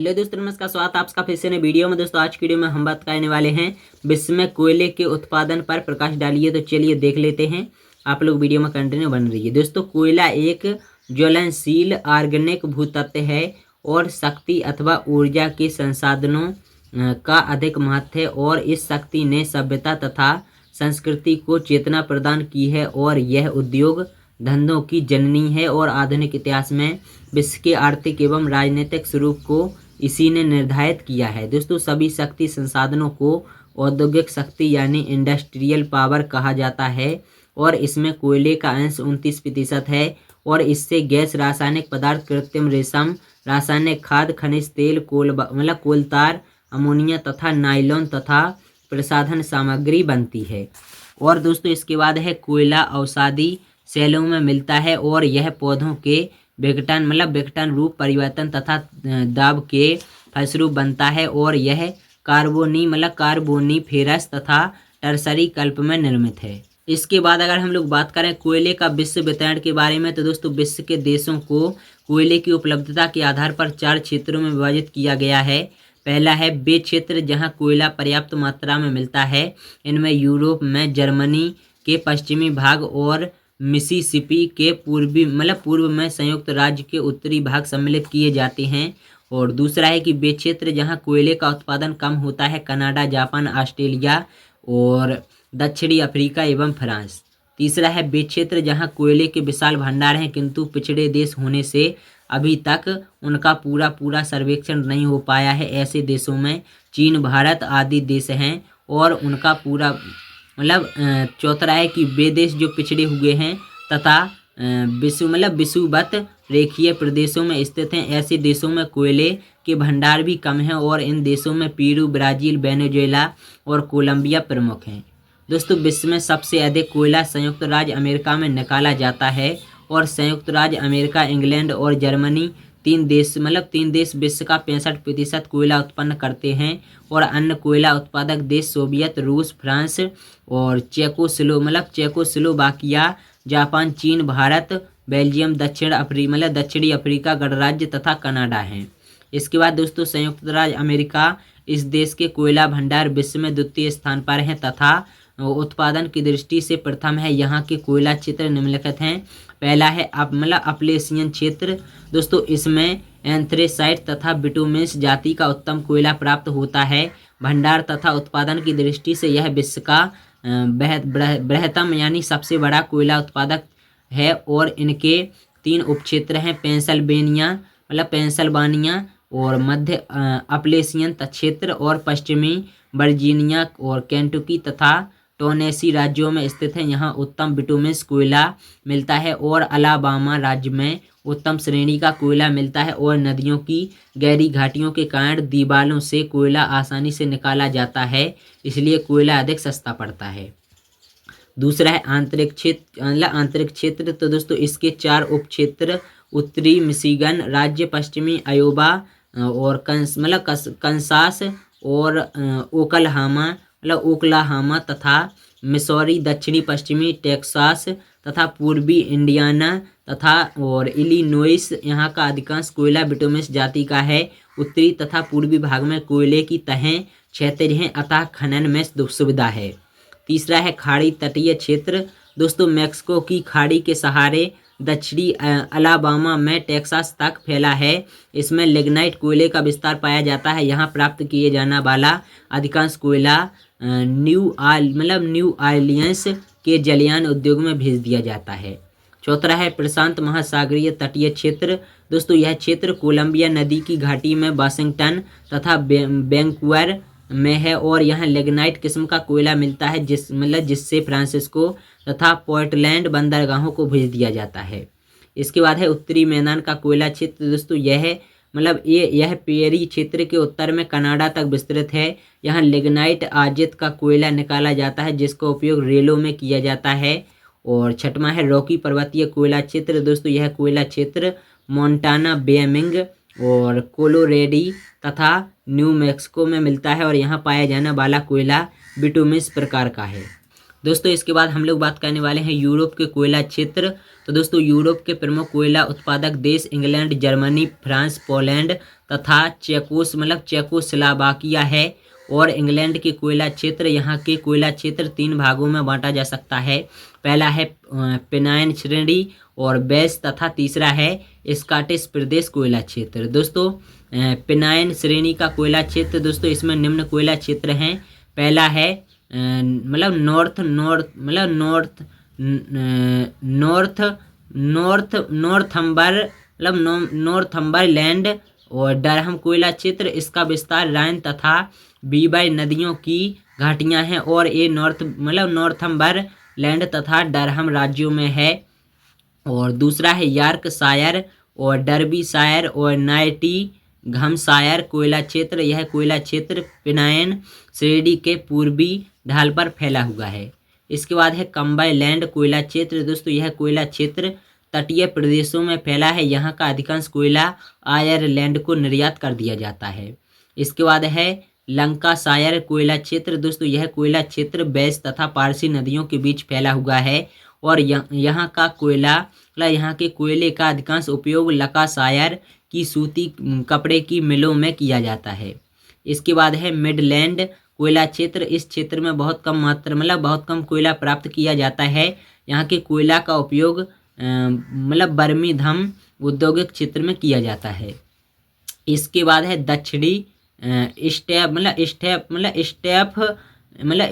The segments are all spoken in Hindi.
हेलो दोस्तों, नमस्कार। स्वागत है आपका फिर से नए वीडियो में। दोस्तों आज की वीडियो में हम बात करने वाले हैं विश्व में कोयले के उत्पादन पर प्रकाश डालिए। तो चलिए देख लेते हैं, आप लोग वीडियो में कंटिन्यू बन रही है। दोस्तों कोयला एक ज्वलनशील ऑर्गेनिक भूतत्व है और शक्ति अथवा ऊर्जा के संसाधनों का अधिक महत्व है, और इस शक्ति ने सभ्यता तथा संस्कृति को चेतना प्रदान की है, और यह उद्योग धंधों की जननी है, और आधुनिक इतिहास में विश्व के आर्थिक एवं राजनीतिक स्वरूप को इसी ने निर्धारित किया है। दोस्तों सभी शक्ति संसाधनों को औद्योगिक शक्ति यानी इंडस्ट्रियल पावर कहा जाता है, और इसमें कोयले का अंश 29% है, और इससे गैस, रासायनिक पदार्थ, कृत्रिम रेशम, रासायनिक खाद, खनिज तेल, कोलतार, अमोनिया तथा नायलॉन तथा प्रसाधन सामग्री बनती है। और दोस्तों इसके बाद है कोयला औषधि सेलों में मिलता है, और यह पौधों के विघटन रूप परिवर्तन तथा दाब के फलस्वरूप बनता है, और यह कार्बोनीफेरस तथा टर्सरी कल्प में निर्मित है। इसके बाद अगर हम लोग बात करें कोयले का विश्व वितरण के बारे में, तो दोस्तों विश्व के देशों को कोयले की उपलब्धता के आधार पर 4 क्षेत्रों में विभाजित किया गया है। पहला है वे क्षेत्र जहां कोयला पर्याप्त मात्रा में मिलता है। इनमें यूरोप में जर्मनी के पश्चिमी भाग और मिसिसिपी के पूर्व में संयुक्त राज्य के उत्तरी भाग सम्मिलित किए जाते हैं। और दूसरा है कि वे क्षेत्र जहां कोयले का उत्पादन कम होता है, कनाडा, जापान, ऑस्ट्रेलिया और दक्षिणी अफ्रीका एवं फ्रांस। तीसरा है वे क्षेत्र जहां कोयले के विशाल भंडार हैं, किंतु पिछड़े देश होने से अभी तक उनका पूरा सर्वेक्षण नहीं हो पाया है। ऐसे देशों में चीन, भारत आदि देश हैं, और उनका पूरा चौथा है कि वे देश जो पिछड़े हुए हैं तथा विषुवत रेखीय प्रदेशों में स्थित हैं। ऐसे देशों में कोयले के भंडार भी कम हैं, और इन देशों में पेरू, ब्राज़ील, वेनेजुएला और कोलंबिया प्रमुख हैं। दोस्तों विश्व में सबसे अधिक कोयला संयुक्त राज्य अमेरिका में निकाला जाता है, और संयुक्त राज्य अमेरिका, इंग्लैंड और जर्मनी तीन देश विश्व का 65% कोयला उत्पन्न करते हैं, और अन्य कोयला उत्पादक देश सोवियत, रूस, फ्रांस और चेकोस्लोवाकिया, जापान, चीन, भारत, बेल्जियम, दक्षिणी अफ्रीका गणराज्य तथा कनाडा हैं। इसके बाद दोस्तों संयुक्त राज्य अमेरिका इस देश के कोयला भंडार विश्व में द्वितीय स्थान पर हैं, तथा उत्पादन की दृष्टि से प्रथम है। यहाँ के कोयला क्षेत्र निम्नलिखित हैं। पहला है अपलेशियन क्षेत्र। दोस्तों इसमें एंथ्रेसाइट तथा बिटुमेनस जाति का उत्तम कोयला प्राप्त होता है। भंडार तथा उत्पादन की दृष्टि से यह विश्व का बृहत्तम यानी सबसे बड़ा कोयला उत्पादक है, और इनके 3 उपक्षेत्र हैं, पेंसिल्वानिया और मध्य अपलेशियन क्षेत्र, और पश्चिमी वर्जीनिया और केंटुकी तथा टेनेसी राज्यों में स्थित है। यहाँ उत्तम बिटुमेनस कोयला मिलता है, और अलाबामा राज्य में उत्तम श्रेणी का कोयला मिलता है, और नदियों की गहरी घाटियों के कारण दीवारों से कोयला आसानी से निकाला जाता है, इसलिए कोयला अधिक सस्ता पड़ता है। दूसरा है आंतरिक क्षेत्र। तो दोस्तों इसके 4 उपक्षेत्र उत्तरी मिशिगन राज्य, पश्चिमी अयोवा और कंसास और ओकलाहामा तथा मिसौरी, दक्षिणी पश्चिमी टेक्सास तथा पूर्वी इंडियाना तथा और इलिनोइस। यहाँ का अधिकांश कोयला बिटुमेनस जाति का है। उत्तरी तथा पूर्वी भाग में कोयले की तहें क्षैतिज हैं, अतः खनन में सुविधा है। तीसरा है खाड़ी तटीय क्षेत्र। दोस्तों मैक्सिको की खाड़ी के सहारे दक्षिणी अलाबामा में टेक्सास तक फैला है। इसमें लिग्नाइट कोयले का विस्तार पाया जाता है। यहाँ प्राप्त किए जाने वाला अधिकांश कोयला न्यू ऑरलियंस के जलयान उद्योग में भेज दिया जाता है। चौथा है प्रशांत महासागरीय तटीय क्षेत्र। दोस्तों यह क्षेत्र कोलंबिया नदी की घाटी में वाशिंगटन तथा वैंकूवर में है, और यहाँ लिग्नाइट किस्म का कोयला मिलता है, जिससे फ्रांसिस्को तथा पोर्टलैंड बंदरगाहों को भेज दिया जाता है। इसके बाद है उत्तरी मैदान का कोयला क्षेत्र। दोस्तों यह पेरी क्षेत्र के उत्तर में कनाडा तक विस्तृत है। यहाँ लिग्नाइट आजित का कोयला निकाला जाता है, जिसका उपयोग रेलों में किया जाता है। और छठवां है रॉकी पर्वतीय कोयला क्षेत्र। दोस्तों यह कोयला क्षेत्र मोंटाना, वेयमिंग और कोलोरेडो तथा न्यू मैक्सिको में मिलता है, और यहाँ पाया जाने वाला कोयला बिटुमेनस प्रकार का है। दोस्तों इसके बाद हम लोग बात करने वाले हैं यूरोप के कोयला क्षेत्र। तो दोस्तों यूरोप के प्रमुख कोयला उत्पादक देश इंग्लैंड, जर्मनी, फ्रांस, पोलैंड तथा चेकोस्लोवाकिया है। और इंग्लैंड के कोयला क्षेत्र, यहाँ के कोयला क्षेत्र 3 भागों में बांटा जा सकता है। पहला है पेनाइन श्रेणी और बेस तथा तीसरा है स्कॉटिश प्रदेश कोयला क्षेत्र। दोस्तों पेनाइन श्रेणी का कोयला क्षेत्र, दोस्तों इसमें निम्न कोयला क्षेत्र हैं। पहला है नॉर्थम्बरलैंड और डरहम कोयला क्षेत्र। इसका विस्तार राइन तथा बीबर नदियों की घाटियां हैं और ये नॉर्थम्बरलैंड तथा डरहम राज्यों में है। और दूसरा है यॉर्कशायर और डर्बीशायर और नॉटिंघमशायर कोयला क्षेत्र। यह कोयला क्षेत्र पेनाइन श्रेणी के पूर्वी ढाल पर फैला हुआ है। इसके बाद है कम्बरलैंड कोयला क्षेत्र। दोस्तों यह कोयला क्षेत्र तटीय प्रदेशों में फैला है। यहाँ का अधिकांश कोयला आयरलैंड को निर्यात कर दिया जाता है। इसके बाद है लंकाशायर कोयला क्षेत्र। दोस्तों यह कोयला क्षेत्र बेस तथा पारसी नदियों के बीच फैला हुआ है और यहाँ के कोयले का अधिकांश उपयोग लंकाशायर की सूती कपड़े की मिलों में किया जाता है। इसके बाद है मिडलैंड कोयला क्षेत्र। इस क्षेत्र में बहुत कम कोयला प्राप्त किया जाता है। यहाँ के कोयला का उपयोग बर्मिंघम औद्योगिक क्षेत्र में किया जाता है। इसके बाद है दक्षिणी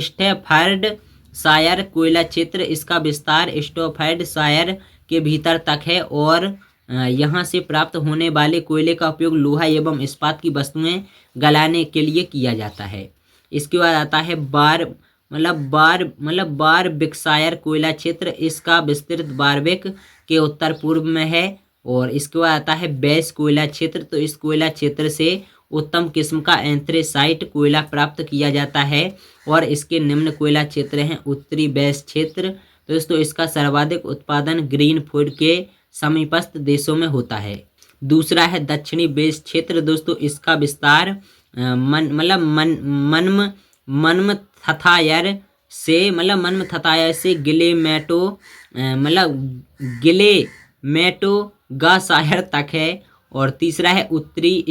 स्टैफर्डशायर कोयला क्षेत्र। इसका विस्तार स्टैफर्डशायर के भीतर तक है और यहाँ से प्राप्त होने वाले कोयले का उपयोग लोहा एवं इस्पात की वस्तुएं गलाने के लिए किया जाता है। इसके बाद आता है बारविकशायर कोयला क्षेत्र। इसका विस्तृत बारविक के उत्तर पूर्व में है। और इसके बाद आता है बेस कोयला क्षेत्र। तो इस कोयला क्षेत्र से उत्तम किस्म का एंथ्रेसाइट कोयला प्राप्त किया जाता है और इसके निम्न कोयला क्षेत्र हैं। उत्तरी बेस क्षेत्र, दोस्तों इसका सर्वाधिक उत्पादन ग्रीनफील्ड के समीपस्थ देशों में होता है। दूसरा है दक्षिणी बेस क्षेत्र। दोस्तों इसका विस्तार मनमथायर से गिलेमेटोगाशायर तक है। और तीसरा है उत्तरी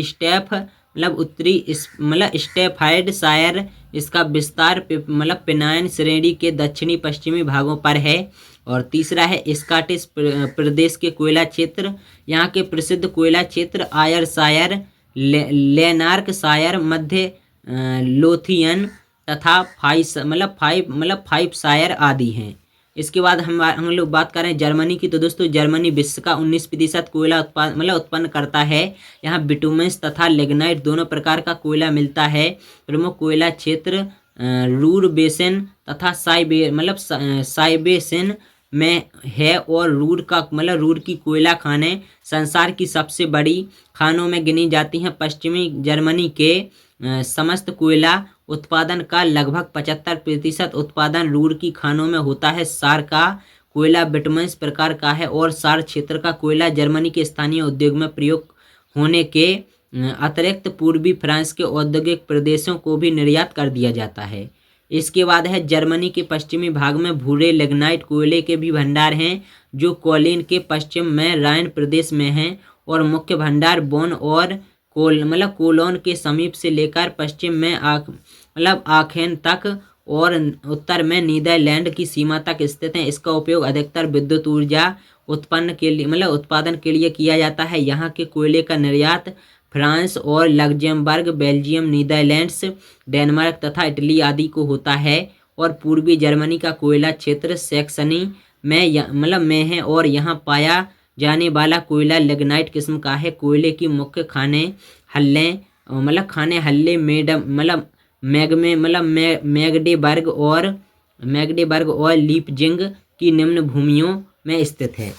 स्टैफर्डशायर। इसका विस्तार पेनाइन श्रेणी के दक्षिणी पश्चिमी भागों पर है। और तीसरा है स्कॉटिश प्रदेश के कोयला क्षेत्र। यहाँ के प्रसिद्ध कोयला क्षेत्र आयरशायर, लैंकाशायर, मध्य लोथियन तथा फाइवशायर आदि हैं। इसके बाद हम लोग बात करें जर्मनी की। तो दोस्तों जर्मनी विश्व का 19% कोयला उत्पन्न करता है। यहाँ बिटुमेंस तथा लिग्नाइट दोनों प्रकार का कोयला मिलता है। प्रमुख कोयला क्षेत्र रूर बेसिन तथा साइबेसिन में है। और रूर की कोयला खानें संसार की सबसे बड़ी खानों में गिनी जाती हैं। पश्चिमी जर्मनी के समस्त कोयला उत्पादन का लगभग 75% उत्पादन रूर की खानों में होता है। सार का कोयला बिटुमेंस प्रकार का है और सार क्षेत्र का कोयला जर्मनी के स्थानीय उद्योग में प्रयोग होने के अतिरिक्त पूर्वी फ्रांस के औद्योगिक प्रदेशों को भी निर्यात कर दिया जाता है। इसके बाद है जर्मनी के पश्चिमी भाग में भूरे लिग्नाइट कोयले के भी भंडार हैं जो कोलिन के पश्चिम में राइन प्रदेश में हैं। और मुख्य भंडार बोन और कोलोन के समीप से लेकर पश्चिम में आखेन तक और उत्तर में नीदरलैंड की सीमा तक स्थित हैं। इसका उपयोग अधिकतर विद्युत ऊर्जा उत्पादन के लिए किया जाता है। यहाँ के कोयले का निर्यात फ्रांस और लग्जमबर्ग, बेल्जियम, नीदरलैंड्स, डेनमार्क तथा इटली आदि को होता है। और पूर्वी जर्मनी का कोयला क्षेत्र सैक्सनी में है और यहाँ पाया जाने वाला कोयला लिग्नाइट किस्म का है। कोयले की मुख्य खाने हल्ले मैगडेबर्ग और लीपजिंग की निम्न भूमियों में स्थित है।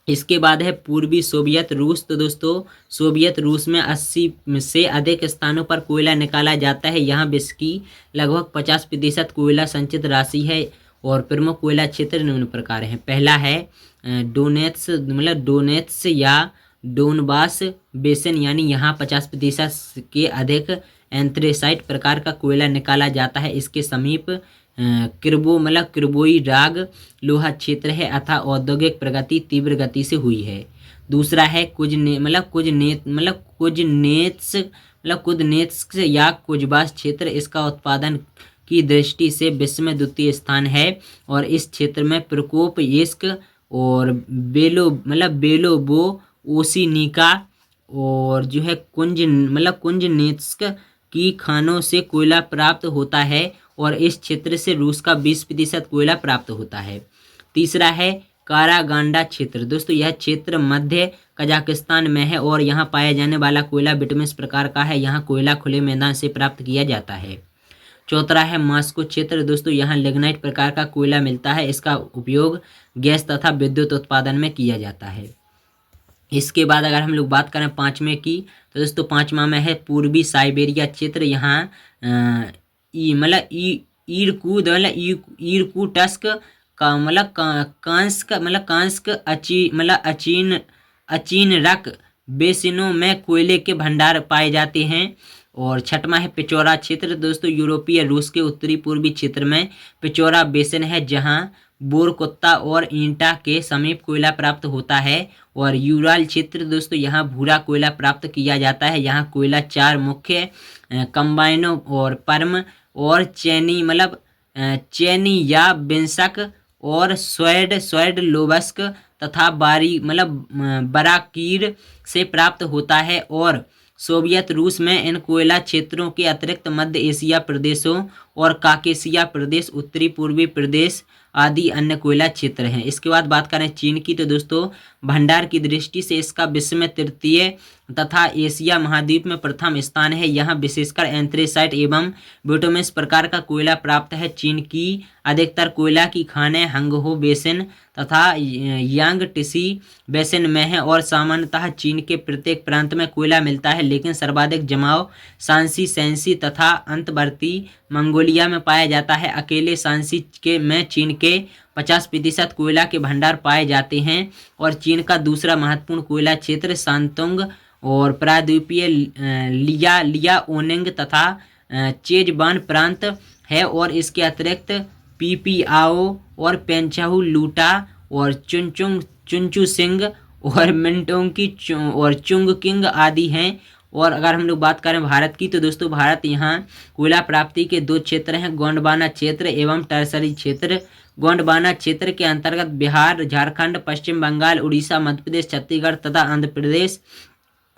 इसके बाद है पूर्वी सोवियत रूस। तो दोस्तों सोवियत रूस में 80 से अधिक स्थानों पर कोयला निकाला जाता है। यहाँ विश्व की लगभग 50% कोयला संचित राशि है। और प्रमुख कोयला क्षेत्र निम्न प्रकार हैं। पहला है डोनेत्स या डोनबास बेसिन, यानी यहाँ 50% के अधिक एंथ्रेसाइट प्रकार का कोयला निकाला जाता है। इसके समीप किर्बोई राग लोहा क्षेत्र है अतः औद्योगिक प्रगति तीव्र गति से हुई है। दूसरा है कुजनेत्स्क या कुजबास क्षेत्र, इसका उत्पादन की दृष्टि से विश्व में द्वितीय स्थान है और इस क्षेत्र में प्रोकोपियस्क और बेलोबो ओसिनिका और जो है कुंजनेत्स्क की खानों से कोयला प्राप्त होता है और इस क्षेत्र से रूस का 20% कोयला प्राप्त होता है। तीसरा है कारागांडा क्षेत्र। दोस्तों यह क्षेत्र मध्य कजाकिस्तान में है और यहाँ पाया जाने वाला कोयला बिटुमिनस प्रकार का है। यहाँ कोयला खुले मैदान से प्राप्त किया जाता है। चौथा है मॉस्को क्षेत्र। दोस्तों यहाँ लिग्नाइट प्रकार का कोयला मिलता है, इसका उपयोग गैस तथा विद्युत उत्पादन में किया जाता है। इसके बाद अगर हम लोग बात करें पाँचवें की, तो दोस्तों पाँचवा में है पूर्वी साइबेरिया क्षेत्र। यहाँ इरकुटस्क कांस्क अचीनरक बेसिनों में कोयले के भंडार पाए जाते हैं। और छठवां है पिचौरा क्षेत्र। दोस्तों यूरोपीय रूस के उत्तरी पूर्वी क्षेत्र में पिचौरा बेसिन है जहां बोरकुत्ता और ईंटा के समीप कोयला प्राप्त होता है। और यूराल क्षेत्र दोस्तों यहाँ भूरा कोयला प्राप्त किया जाता है। यहाँ कोयला चार मुख्य कंबाइनों और पर्म और चेनी या बिंसक और स्वेड लोबस्क तथा बराकीर से प्राप्त होता है। और सोवियत रूस में इन कोयला क्षेत्रों के अतिरिक्त मध्य एशिया प्रदेशों और काकेशिया प्रदेश, उत्तरी पूर्वी प्रदेश आदि अन्य कोयला क्षेत्र हैं। इसके बाद बात करें चीन की, तो दोस्तों भंडार की दृष्टि से इसका विश्व में तृतीय तथा एशिया महाद्वीप में प्रथम स्थान है। यहाँ विशेषकर एंथ्रेसाइट एवं बिटुमिनस प्रकार का कोयला प्राप्त है। चीन की अधिकतर कोयला की खानें हंगहो बेसिन तथा यांगटिसी बेसिन में है और सामान्यतः चीन के प्रत्येक प्रांत में कोयला मिलता है, लेकिन सर्वाधिक जमाव शांसी सैंसी तथा अंतवर्ती मंगोलिया में पाया जाता है। अकेले शांसी में चीन के 50% कोयला के भंडार पाए जाते हैं। और चीन का दूसरा महत्वपूर्ण कोयला क्षेत्र शांतोंग और प्रायद्वीपीय लियाओनिंग तथा चेजबान प्रांत है। और इसके अतिरिक्त पीपीआओ और पेंचाहू लूटा और चुनचुसिंग और मिनटोंग और चुंगकिंग आदि हैं। और अगर हम लोग बात करें भारत की, तो दोस्तों भारत यहाँ कोयला प्राप्ति के दो क्षेत्र हैं, गोंडवाना क्षेत्र एवं टर्सरी क्षेत्र। गोंडवाना क्षेत्र के अंतर्गत बिहार, झारखंड, पश्चिम बंगाल, उड़ीसा, मध्य प्रदेश, छत्तीसगढ़ तथा आंध्र प्रदेश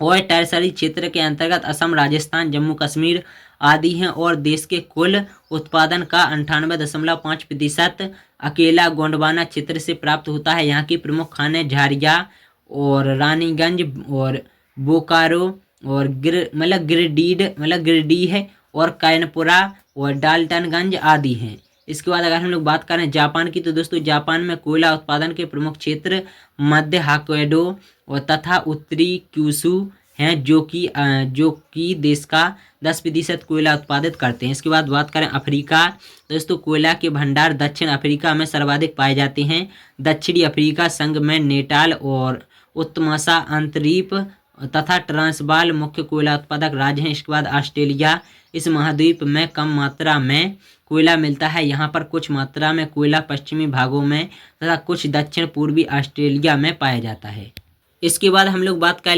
और टर्सरी क्षेत्र के अंतर्गत असम, राजस्थान, जम्मू कश्मीर आदि हैं। और देश के कुल उत्पादन का 98.5% अकेला गोंडवाना क्षेत्र से प्राप्त होता है। यहाँ की प्रमुख खानें झारिया और रानीगंज और बोकारो और गिरिडीह और कैनपुरा और डाल्टनगंज आदि हैं। इसके बाद अगर हम लोग बात करें जापान की, तो दोस्तों जापान में कोयला उत्पादन के प्रमुख क्षेत्र मध्य होक्काइडो और तथा उत्तरी क्यूशू हैं, जो कि देश का 10% कोयला उत्पादित करते हैं। इसके बाद बात करें अफ्रीका, दोस्तों कोयला के भंडार दक्षिण अफ्रीका में सर्वाधिक पाए जाते हैं। दक्षिणी अफ्रीका संघ में नेटाल और उत्तमासा अंतरीप तथा ट्रांसवाल मुख्य कोयला उत्पादक राज्य हैं। इसके बाद ऑस्ट्रेलिया, इस महाद्वीप में कम मात्रा में कोयला मिलता है। यहाँ पर कुछ मात्रा में कोयला पश्चिमी भागों में तथा कुछ दक्षिण पूर्वी ऑस्ट्रेलिया में पाया जाता है। इसके बाद हम लोग बात कर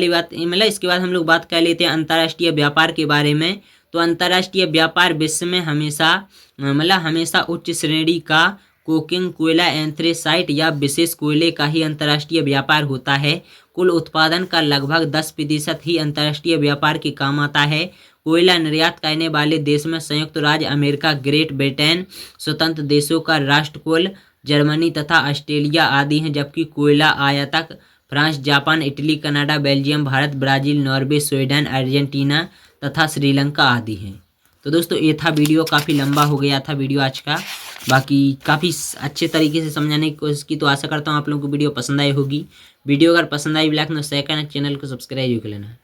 लेते हैं अंतर्राष्ट्रीय व्यापार के बारे में। तो अंतर्राष्ट्रीय व्यापार विश्व में हमेशा उच्च श्रेणी का कोकिंग कोयला, एंथ्रेसाइट या विशेष कोयले का ही अंतर्राष्ट्रीय व्यापार होता है। कुल उत्पादन का लगभग 10% ही अंतर्राष्ट्रीय व्यापार के काम आता है। कोयला निर्यात करने वाले देश में संयुक्त राज्य अमेरिका, ग्रेट ब्रिटेन, स्वतंत्र देशों का राष्ट्रकुल जर्मनी तथा ऑस्ट्रेलिया आदि हैं, जबकि कोयला आयातक France, Japan, Italy, Canada, Belgium, Bharat, Brazil, Norway, Sweden, Argentina तथा श्रीलंका आदि हैं। तो दोस्तों ये था वीडियो, काफ़ी लंबा हो गया था वीडियो आज का, बाकी काफ़ी अच्छे तरीके से समझाने की कोशिश की। तो आशा करता हूँ आप लोगों को वीडियो पसंद आई होगी। वीडियो अगर पसंद आई लाइक न शेयर करना, चैनल को सब्सक्राइब कर लेना।